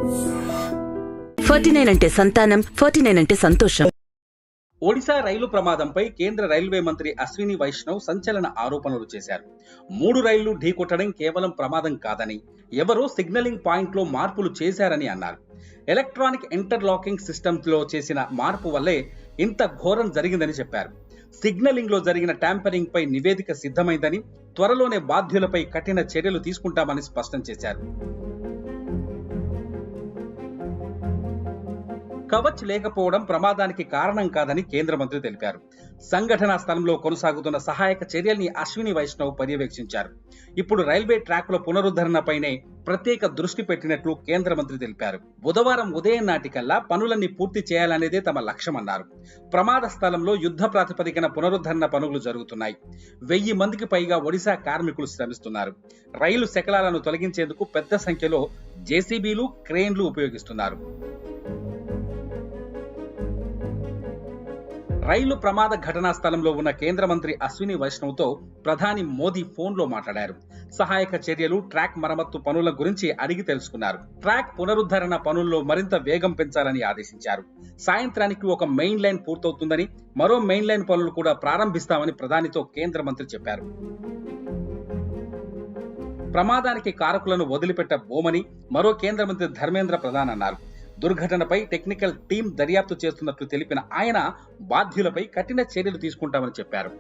49 అంటే సంతానం, 49 అంటే సంతోషం. ఒడిశా రైలు ప్రమాదంపై కేంద్ర రైల్వే మంత్రి అశ్విని వైష్ణవ్ సంచలన ఆరోపణలు చేశారు. 3 రైళ్లు ఢీకొట్టడం కేవలం ప్రమాదం కాదని, ఎవరో సిగ్నలింగ్ పాయింట్లో మార్పులు చేశారని అన్నారు. ఎలక్ట్రానిక్ ఇంటర్లాకింగ్ సిస్టమ్స్లో చేసిన మార్పు వల్లే ఇంత ఘోరం జరిగిందని చెప్పారు. సిగ్నలింగ్ లో జరిగిన ట్యాంపరింగ్ పై నివేదిక సిద్ధమైందని, త్వరలోనే బాధ్యులపై కఠిన చర్యలు తీసుకుంటామని స్పష్టం చేశారు. కవచ్ లేకపోవడం ప్రమాదానికి కారణం కాదని కేంద్ర మంత్రి తెలిపారు. సంఘటనా స్థలంలో కొనసాగుతున్న సహాయక చర్యల్ని అశ్విని వైష్ణవ్ పర్యవేక్షించారు. ఇప్పుడు రైల్వే ట్రాక్ల పునరుద్ధరణపైనే ప్రత్యేక దృష్టి పెట్టినట్లు కేంద్ర మంత్రి తెలిపారు. బుధవారం ఉదయం నాటికల్లా పనులన్నీ పూర్తి చేయాలనేదే తమ లక్ష్యమన్నారు. ప్రమాద స్థలంలో యుద్ధ ప్రాతిపదికన పునరుద్ధరణ పనులు జరుగుతున్నాయి. 1000 మందికి పైగా ఒడిశా కార్మికులు శ్రమిస్తున్నారు. రైలు శకలాలను తొలగించేందుకు పెద్ద సంఖ్యలో జేసీబీలు, క్రేన్లు ఉపయోగిస్తున్నారు. రైలు ప్రమాద ఘటనా స్థలంలో ఉన్న కేంద్ర మంత్రి అశ్విని వైష్ణవ్తో ప్రధాని మోదీ ఫోన్లో మాట్లాడారు. సహాయక చర్యలు, ట్రాక్ మరమ్మత్తు పనుల గురించి అడిగి తెలుసుకున్నారు. ట్రాక్ పునరుద్ధరణ పనుల్లో మరింత వేగం పెంచాలని ఆదేశించారు. సాయంత్రానికి ఒక మెయిన్ లైన్ పూర్తవుతుందని, మరో మెయిన్ లైన్ పనులు కూడా ప్రారంభిస్తామని ప్రధానితో కేంద్ర మంత్రి చెప్పారు. ప్రమాదానికి కారకులను వదిలిపెట్టబోమని మరో కేంద్ర మంత్రి ధర్మేంద్ర ప్రధాన్ అన్నారు. దుర్ఘటనపై టెక్నికల్ టీం దర్యాప్తు చేస్తున్నట్లు తెలిపిన ఆయన బాధ్యులపై కఠిన చర్యలు తీసుకుంటామని చెప్పారు.